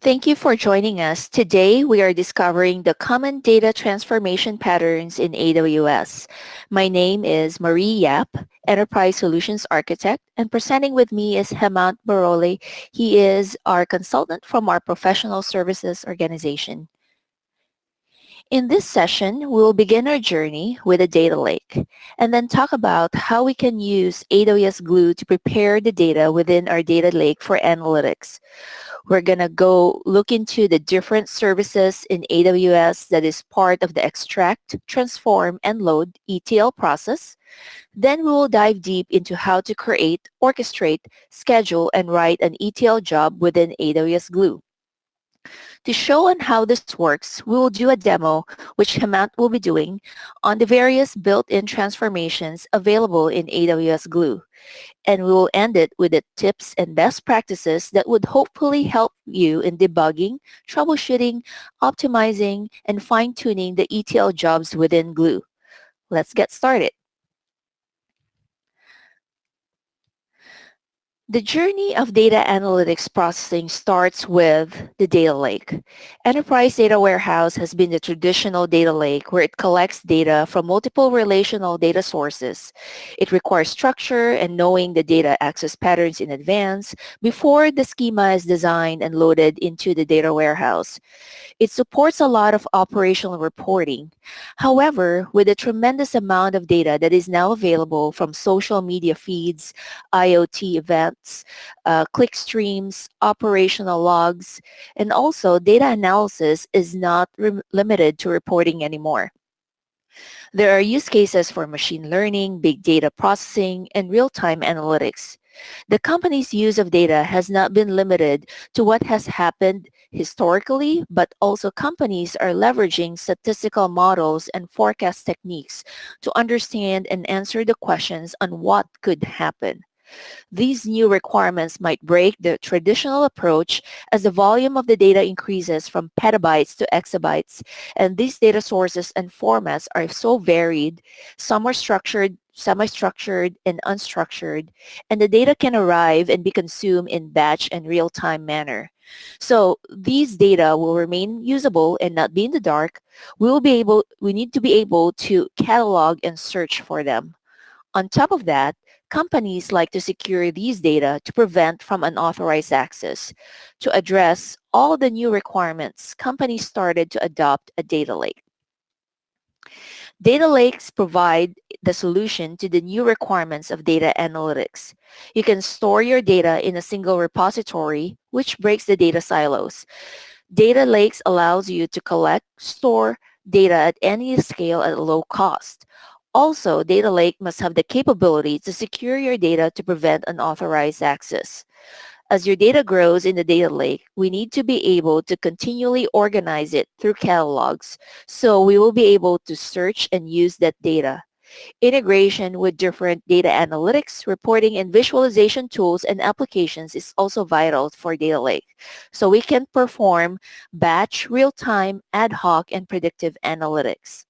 Thank you for joining us. Today, we are discovering the common data transformation patterns in AWS. My name is Marie Yap, Enterprise Solutions Architect, and presenting with me is Hemant Barole. He is our consultant from our professional services organization. In this session, we will begin our journey with a data lake and then talk about how we can use AWS Glue to prepare the data within our data lake for analytics. We're going to go look into the different services in AWS that is part of the extract, transform, and load ETL process. Then we will dive deep into how to create, orchestrate, schedule, and write an ETL job within AWS Glue. To show on how this works, we will do a demo, which Hemant will be doing, on the various built-in transformations available in AWS Glue. And we will end it with the tips and best practices that would hopefully help you in debugging, troubleshooting, optimizing, and fine-tuning the ETL jobs within Glue. Let's get started. The journey of data analytics processing starts with the data lake. Enterprise Data Warehouse has been the traditional data lake where it collects data from multiple relational data sources. It requires structure and knowing the data access patterns in advance before the schema is designed and loaded into the data warehouse. It supports a lot of operational reporting. However, with the tremendous amount of data that is now available from social media feeds, IoT events, click streams, operational logs, and also data analysis is not limited to reporting anymore. There are use cases for machine learning, big data processing, and real-time analytics. The company's use of data has not been limited to what has happened historically, but also companies are leveraging statistical models and forecast techniques to understand and answer the questions on what could happen. These new requirements might break the traditional approach as the volume of the data increases from petabytes to exabytes, and these data sources and formats are so varied. Some are structured, semi-structured, and unstructured, and the data can arrive and be consumed in batch and real-time manner. So these data will remain usable and not be in the dark. We need to be able to catalog and search for them. On top of that, companies like to secure these data to prevent from unauthorized access. To address all the new requirements, companies started to adopt a data lake. Data lakes provide the solution to the new requirements of data analytics. You can store your data in a single repository, which breaks the data silos. Data lakes allows you to collect, store data at any scale at a low cost. Also, Data Lake must have the capability to secure your data to prevent unauthorized access. As your data grows in the data lake, we need to be able to continually organize it through catalogs, so we will be able to search and use that data. Integration with different data analytics, reporting, and visualization tools and applications is also vital for Data Lake, so we can perform batch, real-time, ad hoc, and predictive analytics.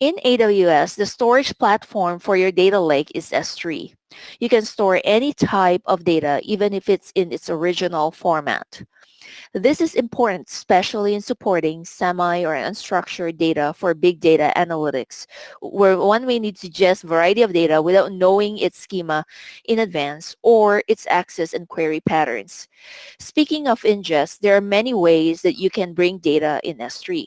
In AWS, the storage platform for your data lake is S3. You can store any type of data, even if it's in its original format. This is important, especially in supporting semi or unstructured data for big data analytics, where one may need to ingest variety of data without knowing its schema in advance or its access and query patterns. Speaking of ingest, there are many ways that you can bring data in S3.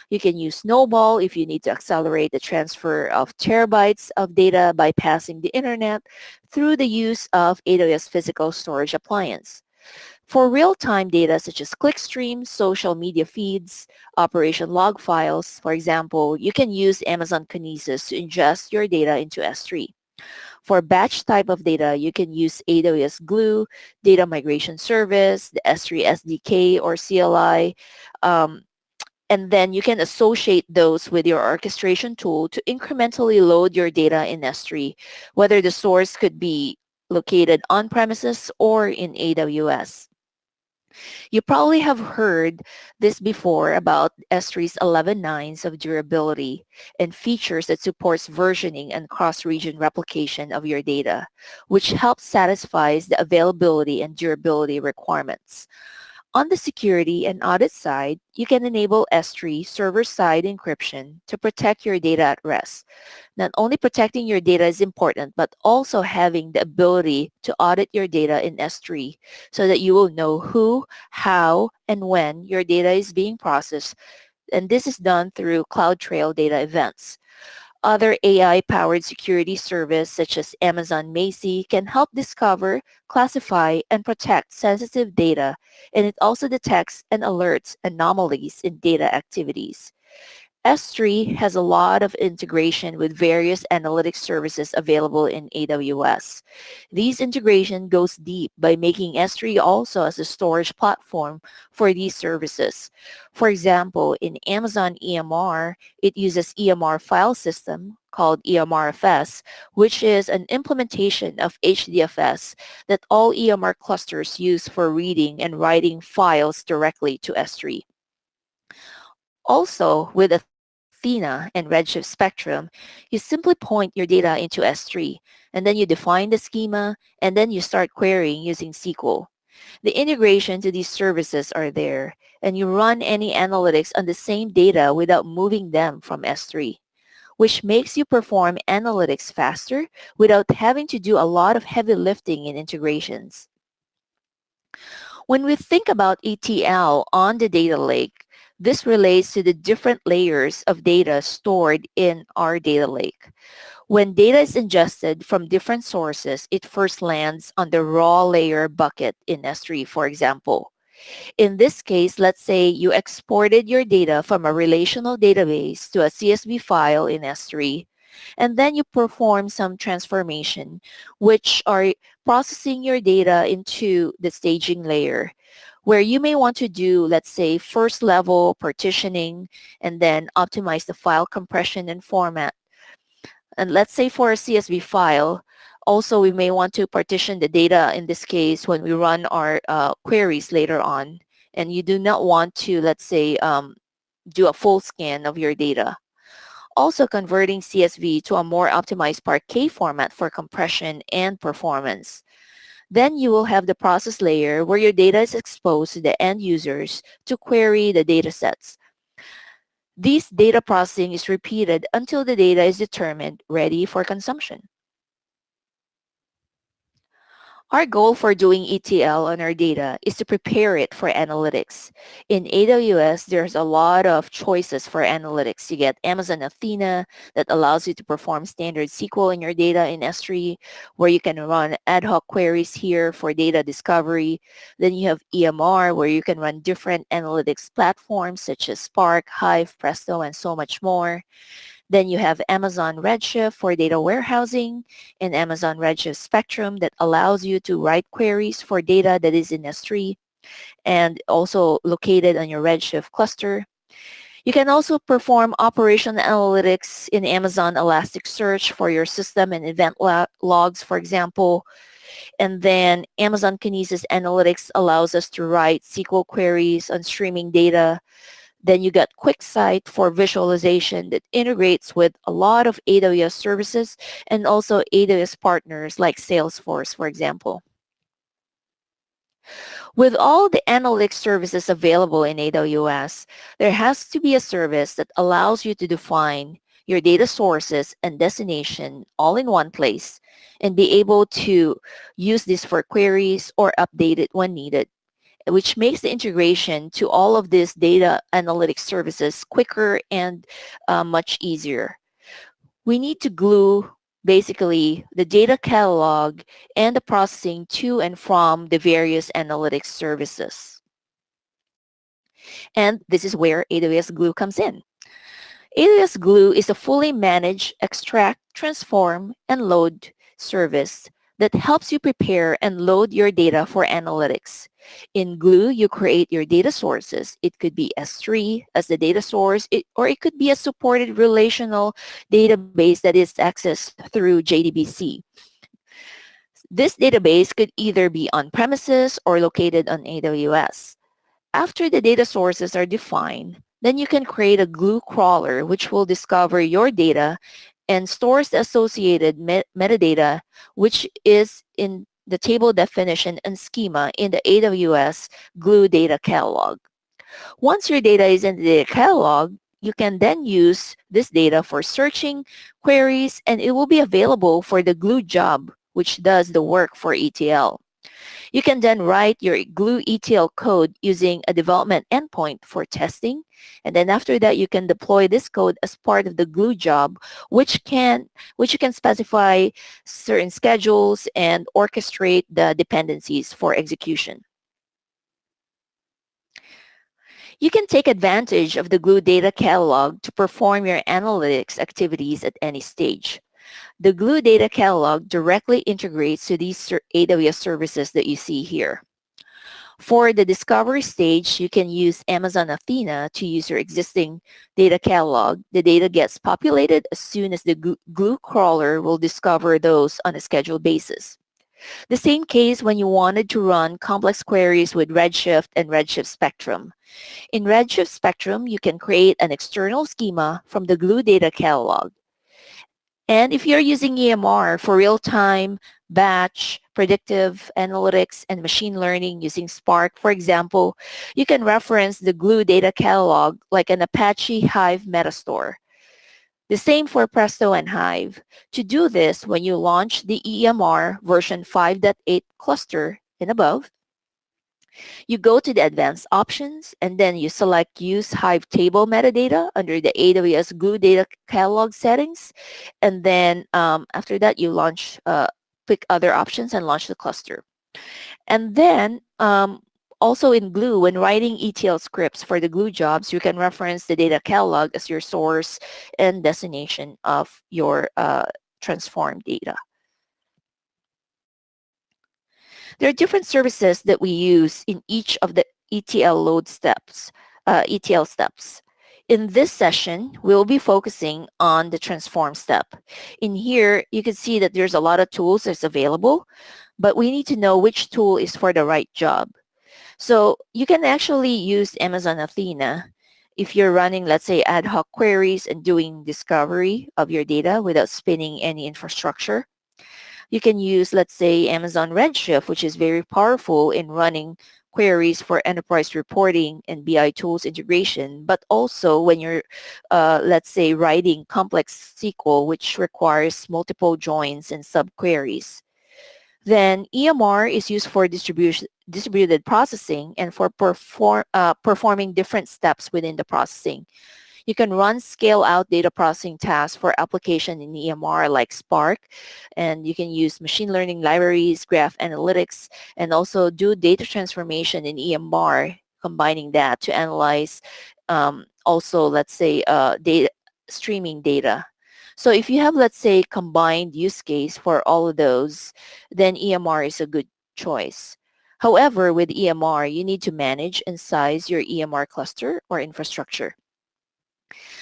You can use Snowball if you need to accelerate the transfer of terabytes of data bypassing the internet through the use of AWS Physical Storage Appliance. For real-time data such as clickstreams, social media feeds, operation log files, for example, you can use Amazon Kinesis to ingest your data into S3. For batch type of data, you can use AWS Glue, Data Migration Service, the S3 SDK or CLI, and then you can associate those with your orchestration tool to incrementally load your data in S3, whether the source could be located on premises or in AWS. You probably have heard this before about S3's 11 nines of durability and features that supports versioning and cross-region replication of your data, which helps satisfies the availability and durability requirements. On the security and audit side, you can enable S3 server-side encryption to protect your data at rest. Not only protecting your data is important, but also having the ability to audit your data in S3 so that you will know who, how, and when your data is being processed. And this is done through CloudTrail data events. Other AI-powered security service such as Amazon Macy can help discover, classify, and protect sensitive data, and it also detects and alerts anomalies in data activities. S3 has a lot of integration with various analytics services available in AWS. These integration goes deep by making S3 also as a storage platform for these services. For example, in Amazon EMR, it uses EMR file system called EMRFS, which is an implementation of HDFS that all EMR clusters use for reading and writing files directly to S3. Also, with Athena and Redshift Spectrum, you simply point your data into S3, and then you define the schema, and then you start querying using SQL. The integration to these services are there, and you run any analytics on the same data without moving them from S3, which makes you perform analytics faster without having to do a lot of heavy lifting in integrations. When we think about ETL on the data lake, this relates to the different layers of data stored in our data lake. When data is ingested from different sources, it first lands on the raw layer bucket in S3, for example. In this case, let's say you exported your data from a relational database to a CSV file in S3, and then you perform some transformation, which are processing your data into the staging layer, where you may want to do, let's say, first level partitioning, and then optimize the file compression and format. And let's say for a CSV file, also we may want to partition the data in this case when we run our queries later on. And you do not want to, let's say, do a full scan of your data. Also converting CSV to a more optimized Parquet format for compression and performance. Then you will have the process layer where your data is exposed to the end users to query the data sets. This data processing is repeated until the data is determined ready for consumption. Our goal for doing ETL on our data is to prepare it for analytics. In AWS, there's a lot of choices for analytics. You get Amazon Athena that allows you to perform standard SQL in your data in S3, where you can run ad hoc queries here for data discovery. Then you have EMR, where you can run different analytics platforms such as Spark, Hive, Presto, and so much more. Then you have Amazon Redshift for data warehousing and Amazon Redshift Spectrum that allows you to write queries for data that is in S3 and also located on your Redshift cluster. You can also perform operational analytics in Amazon Elasticsearch for your system and event logs, for example. And then Amazon Kinesis Analytics allows us to write SQL queries on streaming data. Then you got QuickSight for visualization that integrates with a lot of AWS services and also AWS partners like Salesforce, for example. With all the analytics services available in AWS, there has to be a service that allows you to define your data sources and destination all in one place and be able to use this for queries or update it when needed, which makes the integration to all of these data analytics services quicker and much easier. We need to glue basically the data catalog and the processing to and from the various analytics services. And this is where AWS Glue comes in. AWS Glue is a fully managed extract, transform, and load service that helps you prepare and load your data for analytics. In Glue, you create your data sources. It could be S3 as the data source, or it could be a supported relational database that is accessed through JDBC. This database could either be on premises or located on AWS. After the data sources are defined, then you can create a Glue crawler which will discover your data and stores the associated metadata, which is in the table definition and schema in the AWS Glue data catalog. Once your data is in the data catalog, you can then use this data for searching queries, and it will be available for the Glue job, which does the work for ETL. You can then write your Glue ETL code using a development endpoint for testing. And then after that, you can deploy this code as part of the Glue job, which you can specify certain schedules and orchestrate the dependencies for execution. You can take advantage of the Glue data catalog to perform your analytics activities at any stage. The Glue data catalog directly integrates to these AWS services that you see here. For the discovery stage, you can use Amazon Athena to use your existing data catalog. The data gets populated as soon as the Glue crawler will discover those on a scheduled basis. The same case when you wanted to run complex queries with Redshift and Redshift Spectrum. In Redshift Spectrum, you can create an external schema from the Glue data catalog. And if you're using EMR for real-time, batch, predictive analytics, and machine learning using Spark, for example, you can reference the Glue data catalog like an Apache Hive metastore. The same for Presto and Hive. To do this, when you launch the EMR version 5.8 cluster and above, you go to the advanced options and then you select use Hive table metadata under the AWS Glue data catalog settings. And then after that, you pick other options and launch the cluster. And then also in Glue, when writing ETL scripts for the Glue jobs, you can reference the data catalog as your source and destination of your transformed data. There are different services that we use in each of the ETL steps. In this session, we'll be focusing on the transform step. In here, you can see that there's a lot of tools that's available, but we need to know which tool is for the right job. So you can actually use Amazon Athena if you're running, let's say, ad hoc queries and doing discovery of your data without spinning any infrastructure. You can use, let's say, Amazon Redshift, which is very powerful in running queries for enterprise reporting and BI tools integration, but also when you're, let's say, writing complex SQL, which requires multiple joins and subqueries. Then EMR is used for distributed processing and for performing different steps within the processing. You can run scale-out data processing tasks for application in EMR like Spark, and you can use machine learning libraries, graph analytics, and also do data transformation in EMR, combining that to analyze also, let's say, data streaming data. So if you have, let's say, combined use case for all of those, then EMR is a good choice. However, with EMR, you need to manage and size your EMR cluster or infrastructure.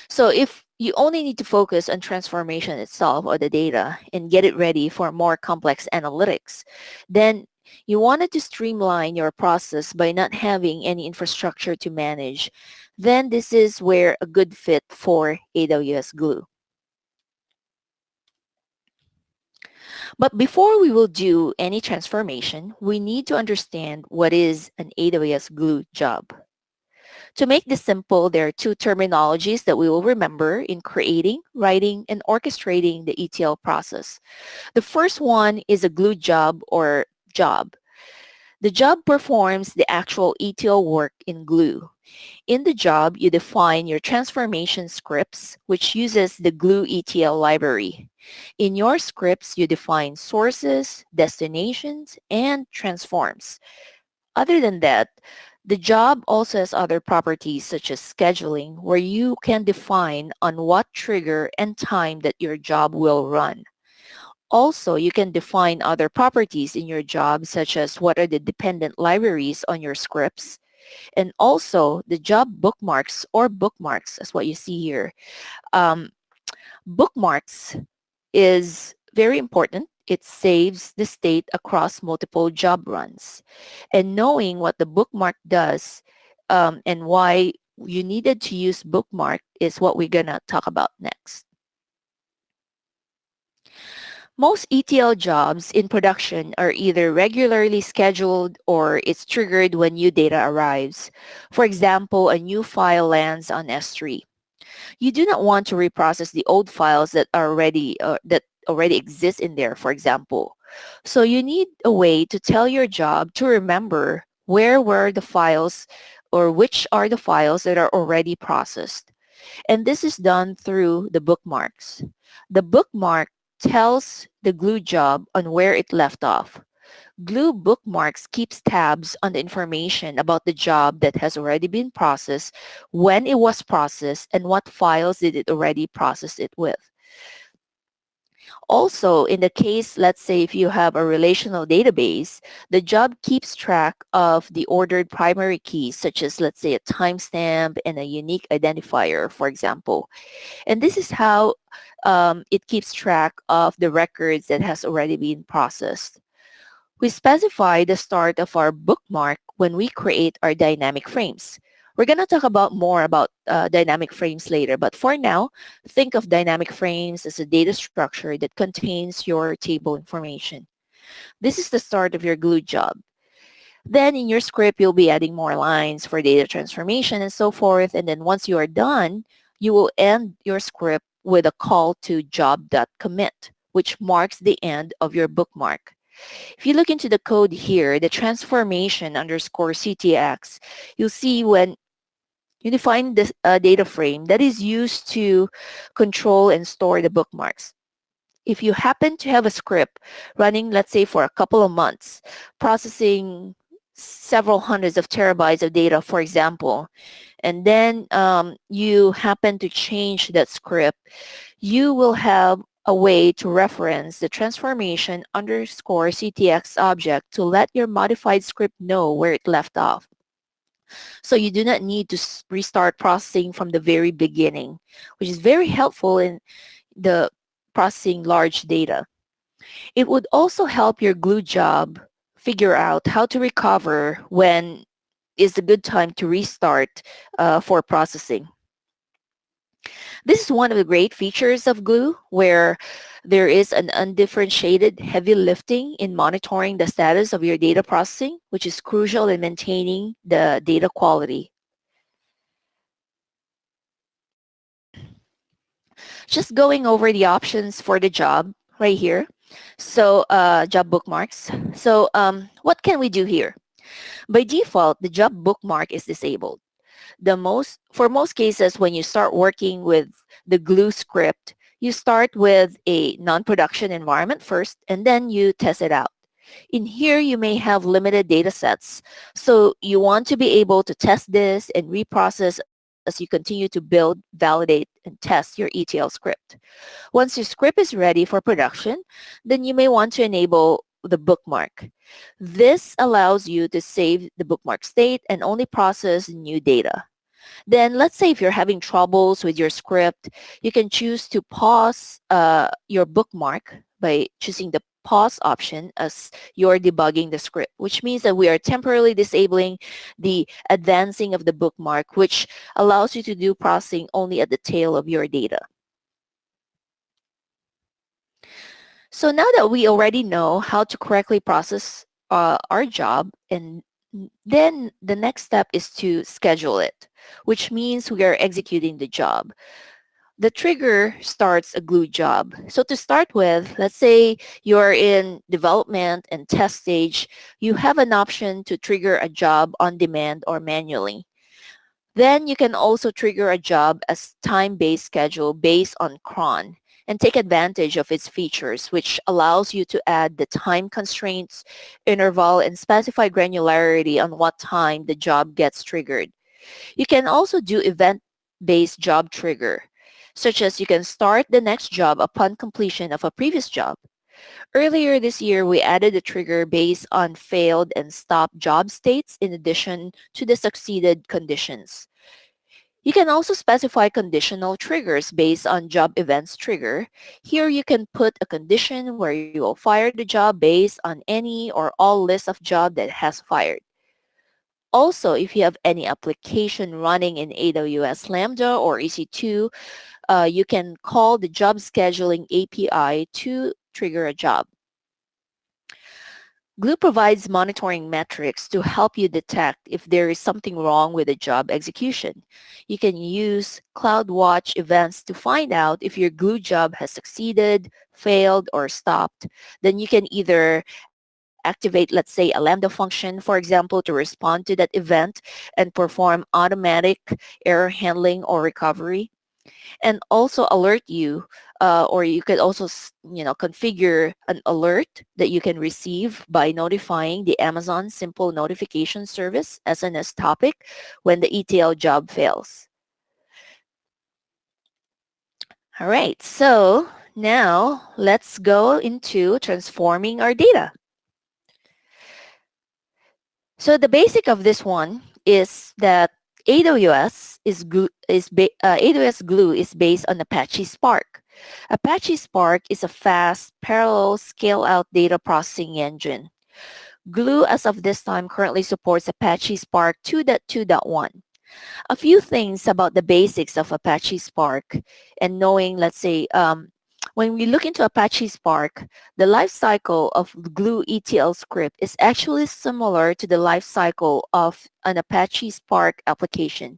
So if you only need to focus on transformation itself or the data and get it ready for more complex analytics, then you wanted to streamline your process by not having any infrastructure to manage, then this is where a good fit for AWS Glue. But before we will do any transformation, we need to understand what is an AWS Glue job. To make this simple, there are two terminologies that we will remember in creating, writing, and orchestrating the ETL process. The first one is a Glue job or job. The job performs the actual ETL work in Glue. In the job, you define your transformation scripts, which uses the Glue ETL library. In your scripts, you define sources, destinations, and transforms. Other than that, the job also has other properties such as scheduling, where you can define on what trigger and time that your job will run. Also, you can define other properties in your job, such as what are the dependent libraries on your scripts, and also the job bookmarks or bookmarks, as what you see here. Bookmarks is very important It saves the state across multiple job runs. And knowing what the bookmark does and why you needed to use bookmark is what we're going to talk about next. Most ETL jobs in production are either regularly scheduled or it's triggered when new data arrives. For example, a new file lands on S3. You do not want to reprocess the old files that already exist in there, for example. So you need a way to tell your job to remember where were the files or which are the files that are already processed. And this is done through the bookmarks. The bookmark tells the glue job on where it left off. Glue bookmarks keeps tabs on the information about the job that has already been processed, when it was processed, and what files did it already process it with. Also, in the case, let's say if you have a relational database, the job keeps track of the ordered primary keys, such as, let's say, a timestamp and a unique identifier, for example. And this is how it keeps track of the records that has already been processed. We specify the start of our bookmark when we create our dynamic frames. We're going to talk about more about dynamic frames later, but for now, think of dynamic frames as a data structure that contains your table information. This is the start of your glue job. Then in your script, you'll be adding more lines for data transformation and so forth. And then once you are done, you will end your script with a call to job.commit, which marks the end of your bookmark. If you look into the code here, the transformation underscore CTX, you'll see when you define this data frame that is used to control and store the bookmarks. If you happen to have a script running, let's say for a couple of months, processing several hundreds of terabytes of data, for example, and then you happen to change that script, you will have a way to reference the transformation underscore CTX object to let your modified script know where it left off. So you do not need to restart processing from the very beginning, which is very helpful in the processing large data. It would also help your glue job figure out how to recover when is a good time to restart for processing. This is one of the great features of Glue, where there is an undifferentiated heavy lifting in monitoring the status of your data processing, which is crucial in maintaining the data quality. Just going over the options for the job right here. So job bookmarks. So what can we do here? By default, the job bookmark is disabled. For most cases, when you start working with the Glue script, you start with a non-production environment first, and then you test it out. In here, you may have limited data sets, so you want to be able to test this and reprocess as you continue to build, validate, and test your ETL script. Once your script is ready for production, then you may want to enable the bookmark. This allows you to save the bookmark state and only process new data. Then let's say if you're having troubles with your script, you can choose to pause your bookmark by choosing the pause option as you're debugging the script, which means that we are temporarily disabling the advancing of the bookmark, which allows you to do processing only at the tail of your data. So now that we already know how to correctly process our job, and then the next step is to schedule it, which means we are executing the job. The trigger starts a glue job. So to start with, let's say you're in development and test stage, you have an option to trigger a job on demand or manually. Then you can also trigger a job as time-based schedule based on cron and take advantage of its features, which allows you to add the time constraints, interval, and specify granularity on what time the job gets triggered. You can also do event-based job trigger, such as you can start the next job upon completion of a previous job. Earlier this year, we added a trigger based on failed and stopped job states in addition to the succeeded conditions. You can also specify conditional triggers based on job events trigger. Here you can put a condition where you will fire the job based on any or all list of job that has fired. Also, if you have any application running in AWS Lambda or EC2, you can call the job scheduling API to trigger a job. Glue provides monitoring metrics to help you detect if there is something wrong with the job execution. You can use CloudWatch events to find out if your Glue job has succeeded, failed, or stopped. Then you can either activate, let's say, a Lambda function, for example, to respond to that event and perform automatic error handling or recovery, and also alert you, or you could also configure an alert that you can receive by notifying the Amazon Simple Notification Service SNS topic when the ETL job fails. All right, so now let's go into transforming our data. So the basic of this one is that AWS Glue is based on Apache Spark. Apache Spark is a fast, parallel, scale-out data processing engine. Glue, as of this time, currently supports Apache Spark 2.2.1. A few things about the basics of Apache Spark and knowing, let's say, when we look into Apache Spark, the lifecycle of Glue ETL script is actually similar to the lifecycle of an Apache Spark application.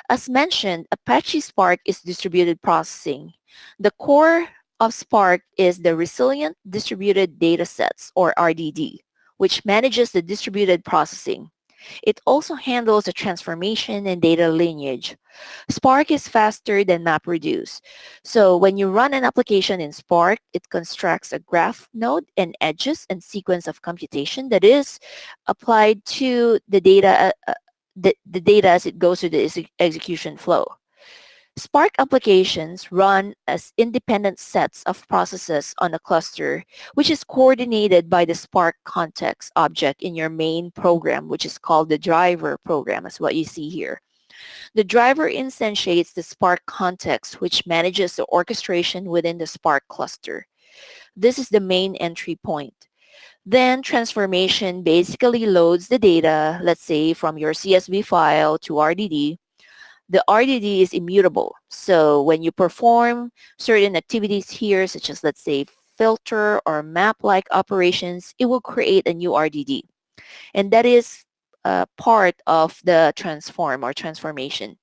As mentioned, Apache Spark is distributed processing. The core of Spark is the Resilient Distributed Datasets, or RDD, which manages the distributed processing. It also handles the transformation and data lineage. Spark is faster than MapReduce. So when you run an application in Spark, it constructs a graph node and edges and sequence of computation that is applied to the data as it goes through the execution flow. Spark applications run as independent sets of processes on a cluster, which is coordinated by the Spark context object in your main program, which is called the driver program, as what you see here. The driver instantiates the Spark context, which manages the orchestration within the Spark cluster. This is the main entry point. Then transformation basically loads the data, let's say from your CSV file to RDD. The RDD is immutable. So when you perform certain activities here, such as let's say filter or map-like operations, it will create a new RDD. And that is part of the transform or transformation.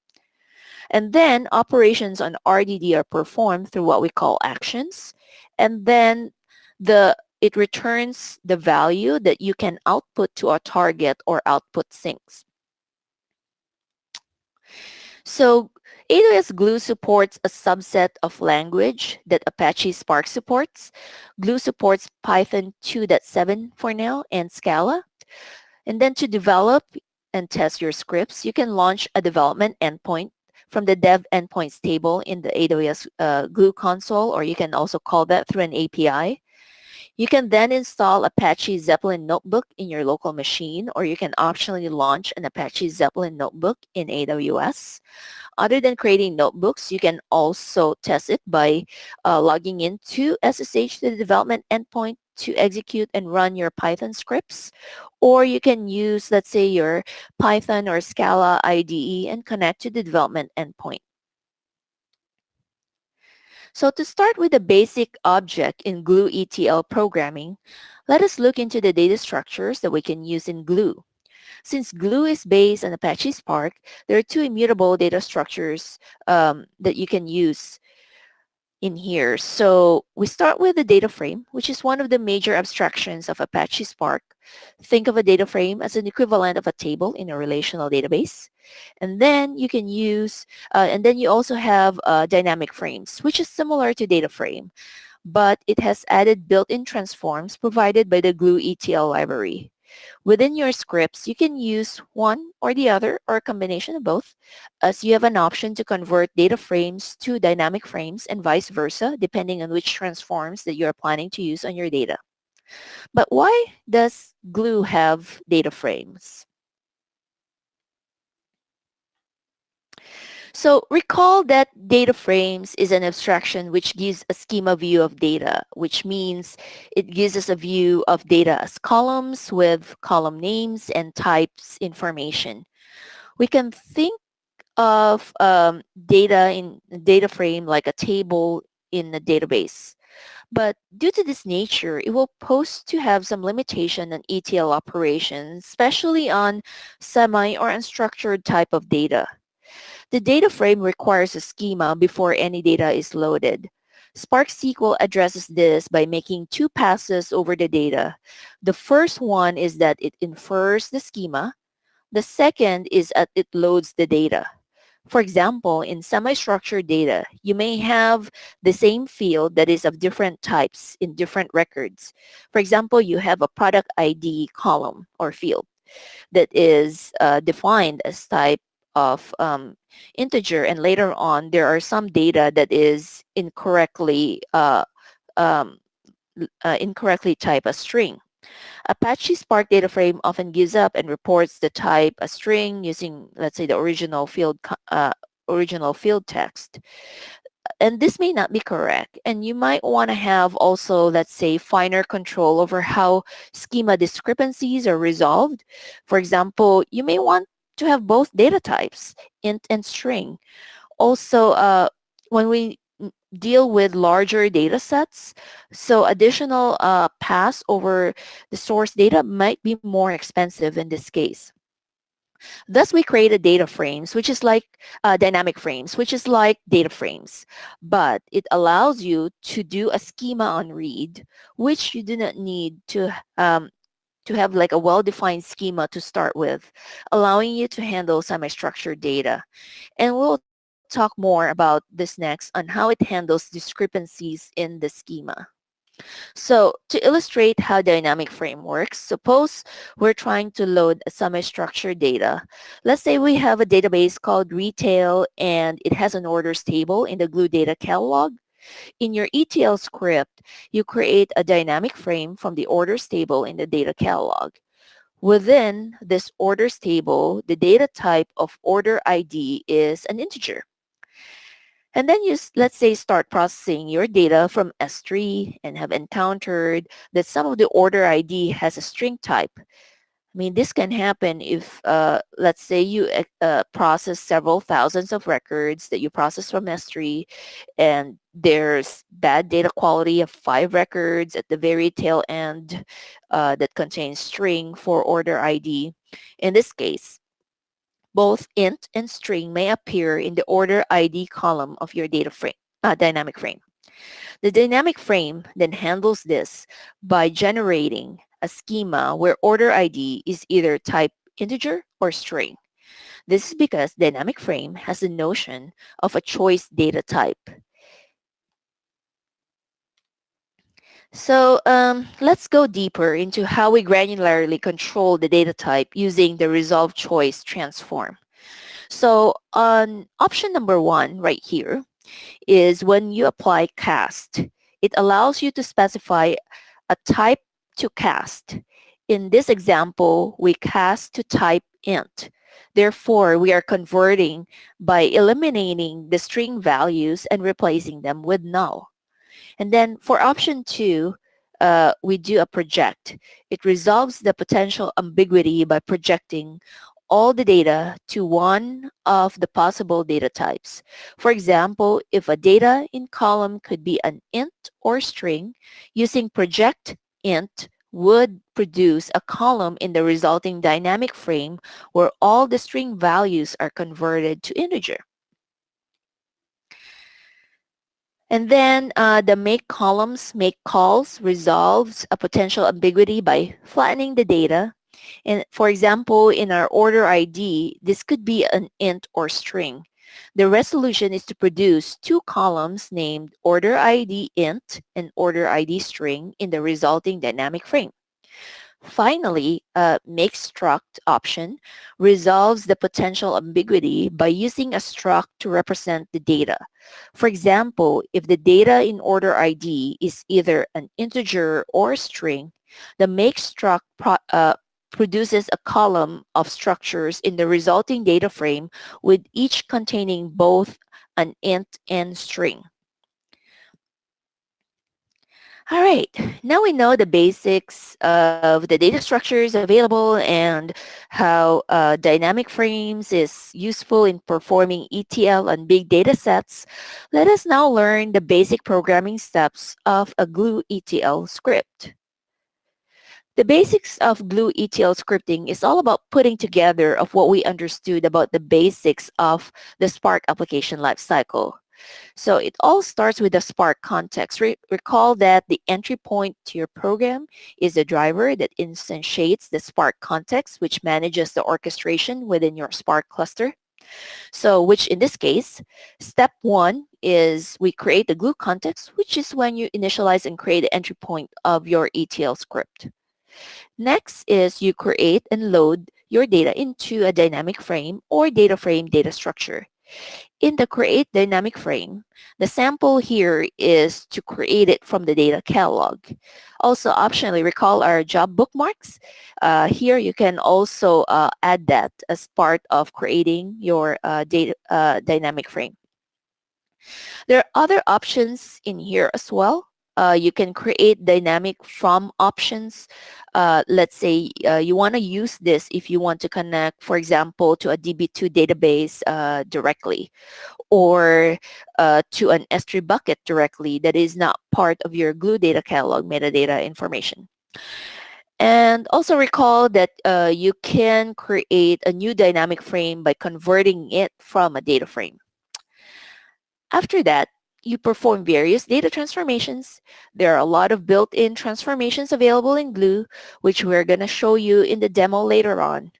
And then operations on RDD are performed through what we call actions. And then it returns the value that you can output to a target or output sinks. So AWS Glue supports a subset of language that Apache Spark supports. Glue supports Python 2.7 for now and Scala. And then to develop and test your scripts, you can launch a development endpoint from the dev endpoints table in the AWS Glue console, or you can also call that through an API. You can then install Apache Zeppelin Notebook in your local machine, or you can optionally launch an Apache Zeppelin Notebook in AWS. Other than creating notebooks, you can also test it by logging into SSH to the development endpoint to execute and run your Python scripts. Or you can use, let's say, your Python or Scala IDE and connect to the development endpoint. So to start with the basic object in Glue ETL programming, let us look into the data structures that we can use in Glue. Since Glue is based on Apache Spark, there are two immutable data structures that you can use in here. So we start with the data frame, which is one of the major abstractions of Apache Spark. Think of a data frame as an equivalent of a table in a relational database. And then you can use, and then you also have dynamic frames, which is similar to data frame, but it has added built-in transforms provided by the Glue ETL library. Within your scripts, you can use one or the other or a combination of both, as you have an option to convert data frames to dynamic frames and vice versa, depending on which transforms that you're planning to use on your data. But why does Glue have data frames? So recall that data frames is an abstraction which gives a schema view of data, which means it gives us a view of data as columns with column names and types information. We can think of data in data frame like a table in a database. But due to this nature, it will pose to have some limitation on ETL operations, especially on semi or unstructured type of data. The data frame requires a schema before any data is loaded. Spark SQL addresses this by making two passes over the data. The first one is that it infers the schema. The second is that it loads the data. For example, in semi-structured data, you may have the same field that is of different types in different records. For example, you have a product ID column or field that is defined as type of integer, and later on there are some data that is um, incorrectly typed as string. Apache Spark data frame often gives up and reports the type a string using, let's say, the original field text. And this may not be correct. And you might want to have also, let's say, finer control over how schema discrepancies are resolved. For example, you may want to have both data types, int and string. Also, when we deal with larger data sets, so additional pass over the source data might be more expensive in this case. Thus, we created data frames, which is like dynamic frames, which is like data frames, but it allows you to do a schema on read, which you do not need to have like a well-defined schema to start with, allowing you to handle semi-structured data. And we'll talk more about this next on how it handles discrepancies in the schema. So to illustrate how dynamic frame works, suppose we're trying to load a semi-structured data. Let's say we have a database called retail and it has an orders table in the Glue data catalog. In your ETL script, you create a dynamic frame from the orders table in the data catalog. Within this orders table, the data type of order ID is an integer. And then let's say, start processing your data from S3 and have encountered that some of the order ID has a string type. I mean, this can happen if, let's say, you process several thousands of records that you process from S3, and there's bad data quality of 5 records at the very tail end that contains string for order ID. In this case, both int and string may appear in the order ID column of your data frame, dynamic frame. The dynamic frame then handles this by generating a schema where order ID is either type integer or string. This is because dynamic frame has the notion of a choice data type. So let's go deeper into how we granularly control the data type using the ResolveChoice transform. So on option number 1 right here is when you apply cast. It allows you to specify a type to cast. In this example, we cast to type int. Therefore, we are converting by eliminating the string values and replacing them with null. And then for option 2, we do a project. It resolves the potential ambiguity by projecting all the data to one of the possible data types. For example, if a data in column could be an int or string, using project int would produce a column in the resulting dynamic frame where all the string values are converted to integer. And then the make columns, make calls resolves a potential ambiguity by flattening the data. And for example, in our order ID, this could be an int or string. The resolution is to produce two columns named order ID int and order ID string in the resulting dynamic frame. Finally, make struct option resolves the potential ambiguity by using a struct to represent the data. For example, if the data in order ID is either an integer or a string, the make struct produces a column of structures in the resulting data frame with each containing both an int and string. All right, now we know the basics of the data structures available and how dynamic frames is useful in performing ETL on big data sets. Let us now learn the basic programming steps of a Glue ETL script. The basics of Glue ETL scripting is all about putting together of what we understood about the basics of the Spark application lifecycle. So it all starts with the Spark context. Recall that the entry point to your program is the driver that instantiates the Spark context, which manages the orchestration within your Spark cluster. So which in this case, step one is we create the glue context, which is when you initialize and create the entry point of your ETL script. Next is you create and load your data into a dynamic frame or data frame data structure. In the create dynamic frame, the sample here is to create it from the data catalog. Also optionally recall our job bookmarks. Here you can also add that as part of creating your data dynamic frame. There are other options in here as well. You can create dynamic from options. Let's say you want to use this if you want to connect, for example, to a DB2 database directly or to an S3 bucket directly that is not part of your Glue data catalog metadata information. And also recall that you can create a new dynamic frame by converting it from a data frame. After that, you perform various data transformations. There are a lot of built-in transformations available in Glue, which we're going to show you in the demo later on.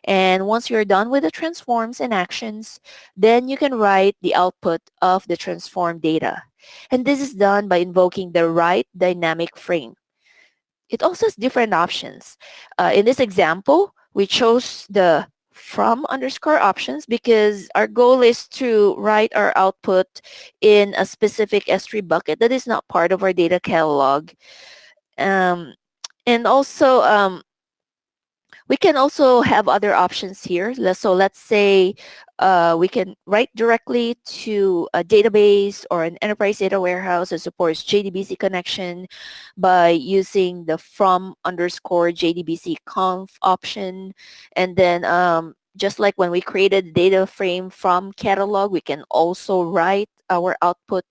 And once you're done with the transforms and actions, then you can write the output of the transform data. And this is done by invoking the write dynamic frame. It also has different options. In this example, we chose the from underscore options because our goal is to write our output in a specific S3 bucket that is not part of our data catalog. Um, and also, we can also have other options here. So let's say we can write directly to a database or an enterprise data warehouse that supports JDBC connection by using the from underscore JDBC conf option. And then just like when we created the data frame from catalog, we can also write our output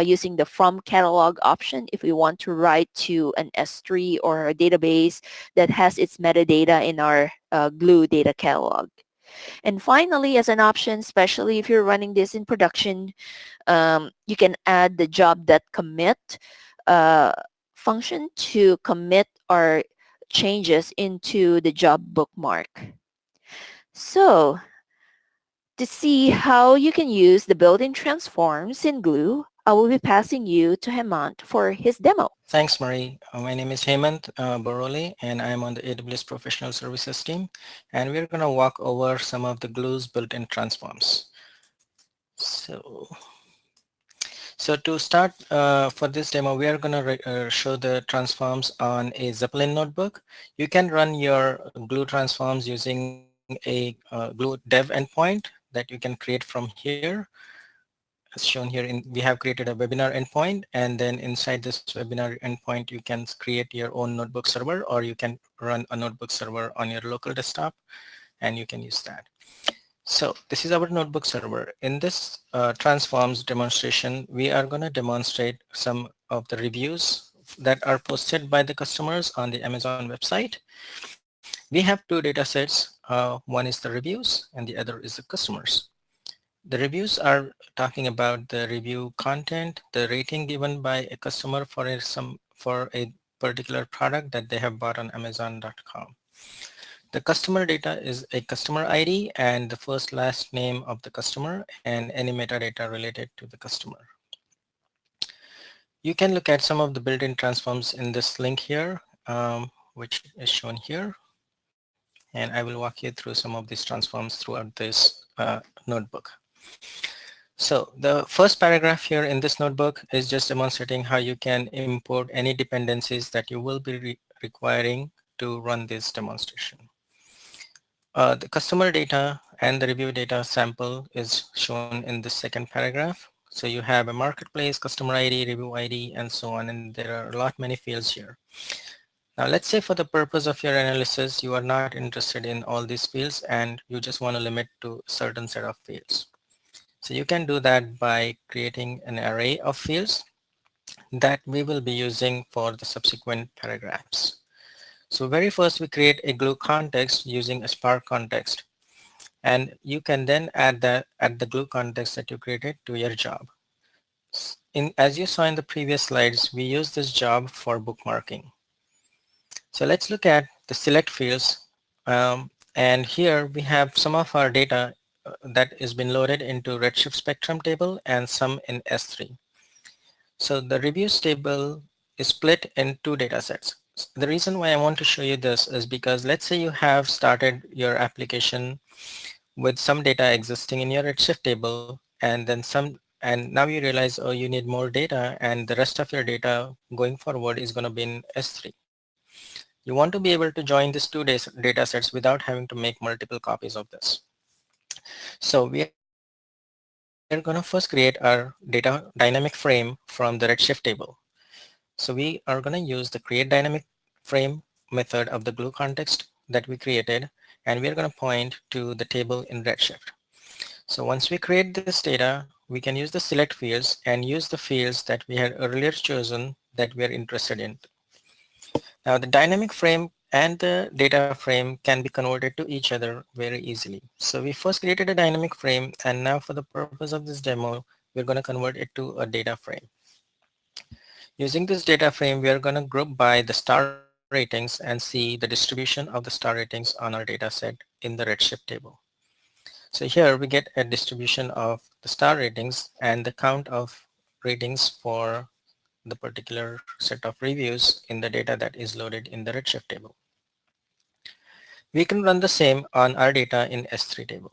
using the from catalog option if we want to write to an S3 or a database that has its metadata in our Glue data catalog. And finally, as an option, especially if you're running this in production, you can add the job.commit function to commit our changes into the job bookmark. So to see how you can use the built-in transforms in Glue, I will be passing you to Hemant for his demo. Thanks, Marie. My name is Hemant Boroli, and I'm on the AWS Professional Services team. And we're going to walk over some of the Glue's built-in transforms. So to start for this demo, we are going to show the transforms on a Zeppelin notebook. You can run your Glue transforms using a Glue dev endpoint that you can create from here. As shown here, we have created a webinar endpoint, and then inside this webinar endpoint, you can create your own notebook server, or you can run a notebook server on your local desktop, and you can use that. So this is our notebook server. In this transforms demonstration, we are going to demonstrate some of the reviews that are posted by the customers on the Amazon website. We have two data sets. One is the reviews and the other is the customers. The reviews are talking about the review content, the rating given by a customer for a particular product that they have bought on Amazon.com. The customer data is a customer ID and the first last name of the customer and any metadata related to the customer. You can look at some of the built-in transforms in this link here, which is shown here. And I will walk you through some of these transforms throughout this notebook. So the first paragraph here in this notebook is just demonstrating how you can import any dependencies that you will be requiring to run this demonstration. The customer data and the review data sample is shown in the second paragraph. So you have a marketplace, customer ID, review ID, and so on, and there are a lot many fields here. Now let's say for the purpose of your analysis, you are not interested in all these fields and you just want to limit to a certain set of fields. So you can do that by creating an array of fields that we will be using for the subsequent paragraphs. So very first we create a glue context using a Spark context, and you can then add the glue context that you created to your job. As you saw in the previous slides, we use this job for bookmarking. So let's look at the select fields. And here we have some of our data that has been loaded into Redshift Spectrum table and some in S3. So the reviews table is split in two data sets. The reason why I want to show you this is because let's say you have started your application with some data existing in your Redshift table, and now you realize, oh, you need more data, and the rest of your data going forward is going to be in S3. You want to be able to join these two data sets without having to make multiple copies of this. So we are going to first create our data dynamic frame from the Redshift table. So we are going to use the create dynamic frame method of the glue context that we created, and we are going to point to the table in Redshift. So once we create this data, we can use the select fields and use the fields that we had earlier chosen that we are interested in. Now the dynamic frame and the data frame can be converted to each other very easily. So we first created a dynamic frame, and now for the purpose of this demo, we're going to convert it to a data frame. Using this data frame, we are going to group by the star ratings and see the distribution of the star ratings on our data set in the Redshift table. So here we get a distribution of the star ratings and the count of ratings for the particular set of reviews in the data that is loaded in the Redshift table. We can run the same on our data in S3 table.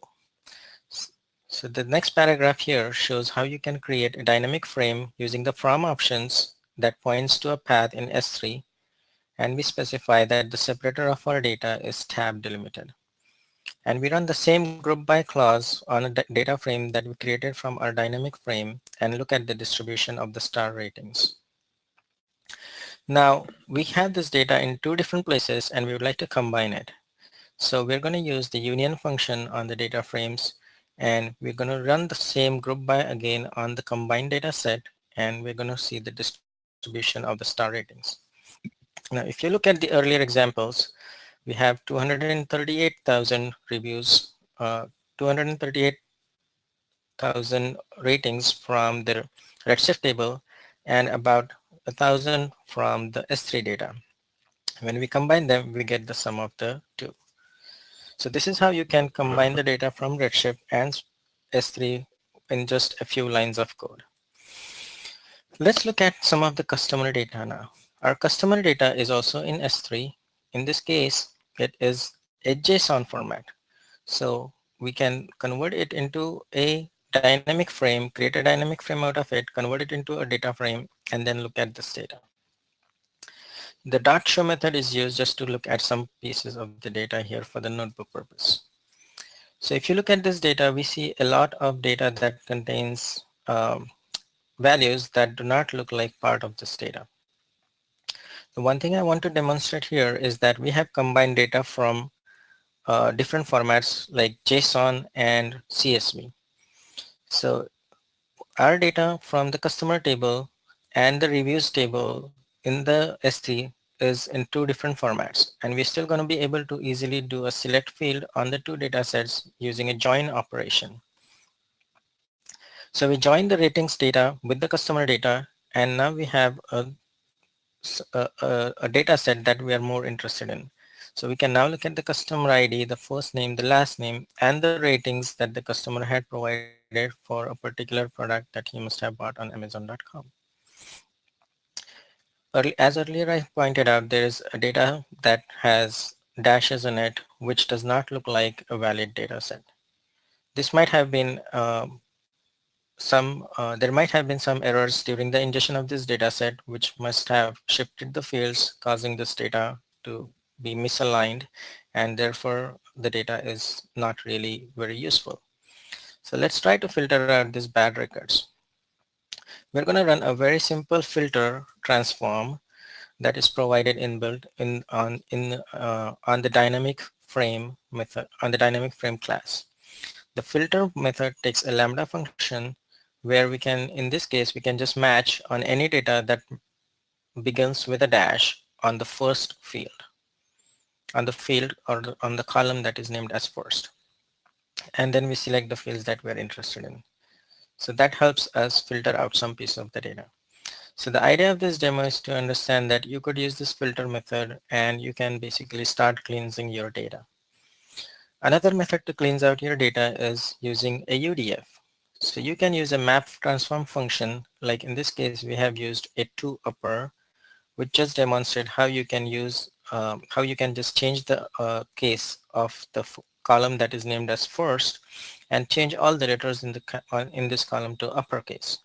So the next paragraph here shows how you can create a dynamic frame using the from options that points to a path in S3, and we specify that the separator of our data is tab delimited. And we run the same group by clause on a data frame that we created from our dynamic frame and look at the distribution of the star ratings. Now we have this data in two different places and we would like to combine it. So we're going to use the union function on the data frames, and we're going to run the same group by again on the combined data set, and we're going to see the distribution of the star ratings. Now if you look at the earlier examples, we have 238,000 reviews, 238,000 ratings from the Redshift table, and about 1,000 from the S3 data. When we combine them, we get the sum of the two. So this is how you can combine the data from Redshift and S3 in just a few lines of code. Let's look at some of the customer data now. Our customer data is also in S3. In this case, it is a JSON format. So we can convert it into a dynamic frame, create a dynamic frame out of it, convert it into a data frame, and then look at this data. The dot show method is used just to look at some pieces of the data here for the notebook purpose. So if you look at this data, we see a lot of data that contains values that do not look like part of this data. The one thing I want to demonstrate here is that we have combined data from different formats like JSON and CSV. So our data from the customer table and the reviews table in the S3 is in two different formats, and we're still going to be able to easily do a select field on the two data sets using a join operation. So we join the ratings data with the customer data, and now we have a data set that we are more interested in. So we can now look at the customer ID, the first name, the last name, and the ratings that the customer had provided for a particular product that he must have bought on Amazon.com. As earlier I pointed out, there is a data that has dashes in it, which does not look like a valid data set. This might have been there might have been some errors during the ingestion of this data set, which must have shifted the fields, causing this data to be misaligned, and therefore the data is not really very useful. So let's try to filter out these bad records. We're going to run a very simple filter transform that is provided inbuilt on the dynamic frame method, on the dynamic frame class. The filter method takes a lambda function where we can, in this case, we can just match on any data that begins with a dash on the first field, on the field or on the column that is named as first. And then we select the fields that we're interested in. So that helps us filter out some piece of the data. So the idea of this demo is to understand that you could use this filter method and you can basically start cleansing your data. Another method to cleanse out your data is using a UDF. So you can use a map transform function, like in this case we have used a to upper, which just demonstrate how you can use how you can just change the case of the column that is named as first and change all the letters in the in this column to uppercase.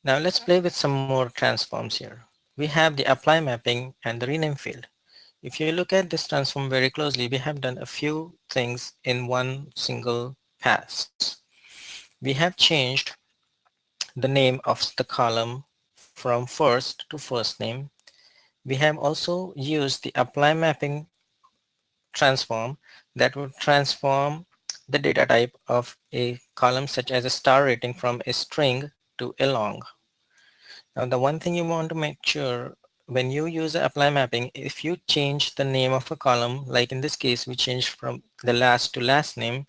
Now let's play with some more transforms here. We have the apply mapping and the rename field. If you look at this transform very closely, we have done a few things in one single pass. We have changed the name of the column from first to first name. We have also used the apply mapping transform that would transform the data type of a column such as a star rating from a string to a long. Now the one thing you want to make sure when you use apply mapping, if you change the name of a column, like in this case we changed from the last to last name,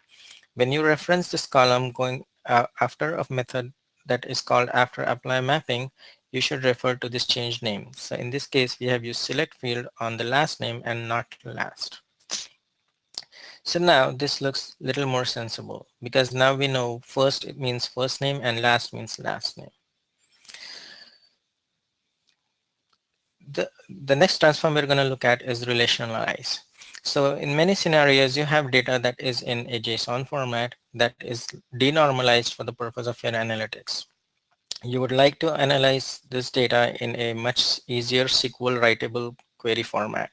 when you reference this column going after a method that is called after apply mapping, you should refer to this change name. So in this case, we have used select field on the last name and not last. So now this looks a little more sensible because now we know first it means first name and last means last name. The next transform we're going to look at is relationalize. So in many scenarios, you have data that is in a JSON format that is denormalized for the purpose of your analytics. You would like to analyze this data in a much easier SQL writable query format.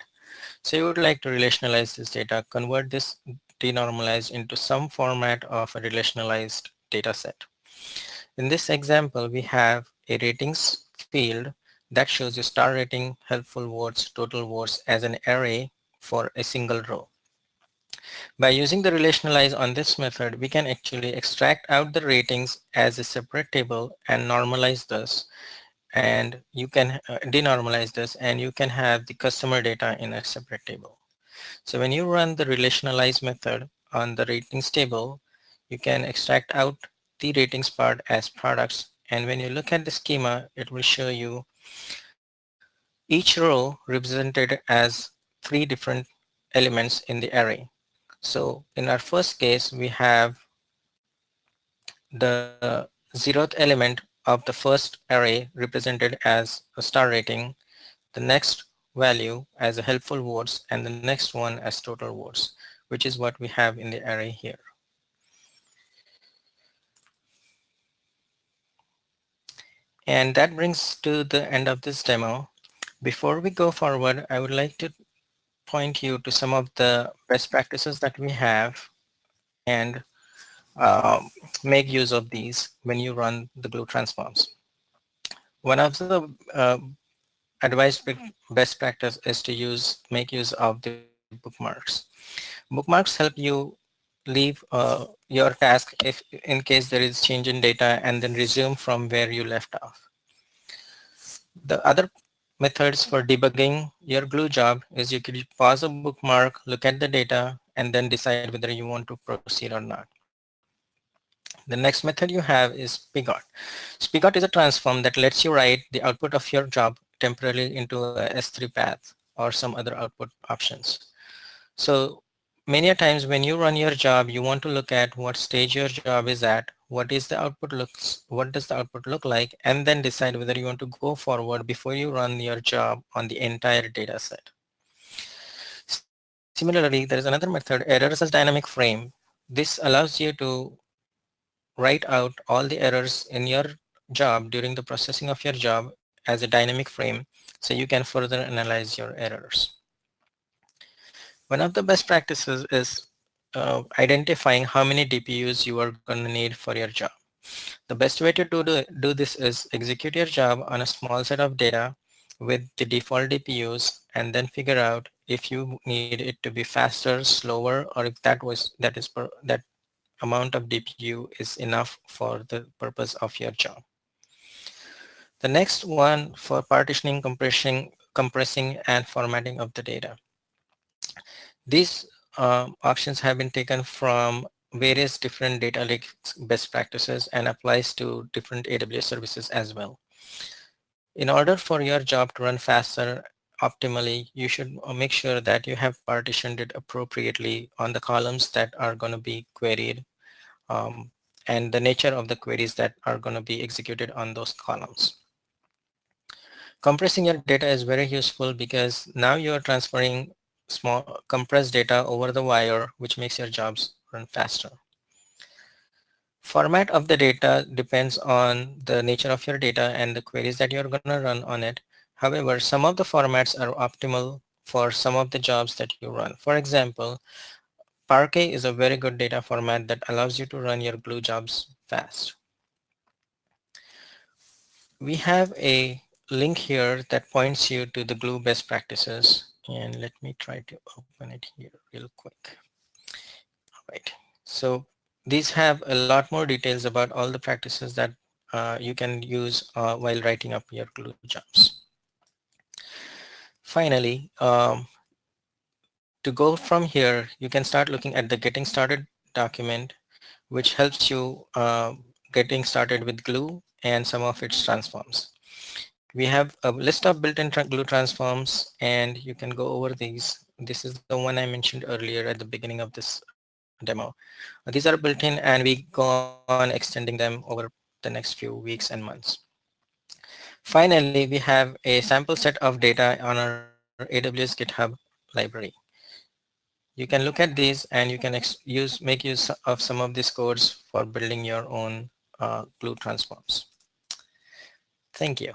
So you would like to relationalize this data, convert this denormalized into some format of a relationalized data set. In this example, we have a ratings field that shows your star rating, helpful words, total words as an array for a single row. By using the relationalize on this method, we can actually extract out the ratings as a separate table and normalize this. And you can denormalize this and you can have the customer data in a separate table. So when you run the relationalize method on the ratings table, you can extract out the ratings part as products. And when you look at the schema, it will show you each row represented as 3 different elements in the array. So in our first case, we have the 0th element of the first array represented as a star rating, the next value as a helpful words, and the next one as total words, which is what we have in the array here. And that brings to the end of this demo. Before we go forward, I would like to point you to some of the best practices that we have and make use of these when you run the Glue transforms. One of the advised best practice is to make use of the bookmarks. Bookmarks help you leave your task if in case there is change in data and then resume from where you left off. The other methods for debugging your Glue job is you could pause a bookmark, look at the data, and then decide whether you want to proceed or not. The next method you have is Spigot. Spigot is a transform that lets you write the output of your job temporarily into a S3 path or some other output options. So many a times when you run your job, you want to look at what stage your job is at, what does the output look like, and then decide whether you want to go forward before you run your job on the entire data set. Similarly, there is another method, errors as dynamic frame. This allows you to write out all the errors in your job during the processing of your job as a dynamic frame so you can further analyze your errors. One of the best practices is identifying how many DPUs you are going to need for your job. The best way to do this is execute your job on a small set of data with the default DPUs and then figure out if you need it to be faster, slower, or if that amount of DPU is enough for the purpose of your job. The next one for partitioning, compressing and formatting of the data. These options have been taken from various different data lake best practices and applies to different AWS services as well. In order for your job to run faster optimally, you should make sure that you have partitioned it appropriately on the columns that are going to be queried, um, and the nature of the queries that are going to be executed on those columns. Compressing your data is very useful because now you are transferring small compressed data over the wire, which makes your jobs run faster. Format of the data depends on the nature of your data and the queries that you're going to run on it. However, some of the formats are optimal for some of the jobs that you run. For example, Parquet is a very good data format that allows you to run your Glue jobs fast. We have a link here that points you to the Glue best practices, and let me try to open it here real quick. Right. So these have a lot more details about all the practices that you can use while writing up your Glue jobs. Finally, to go from here, you can start looking at the Getting Started document, which helps you getting started with Glue and some of its transforms. We have a list of built-in Glue transforms, and you can go over these. This is the one I mentioned earlier at the beginning of this demo. These are built-in, and we go on extending them over the next few weeks and months. Finally, we have a sample set of data on our AWS GitHub library. You can look at these and you can make use of some of these codes for building your own Glue transforms. Thank you.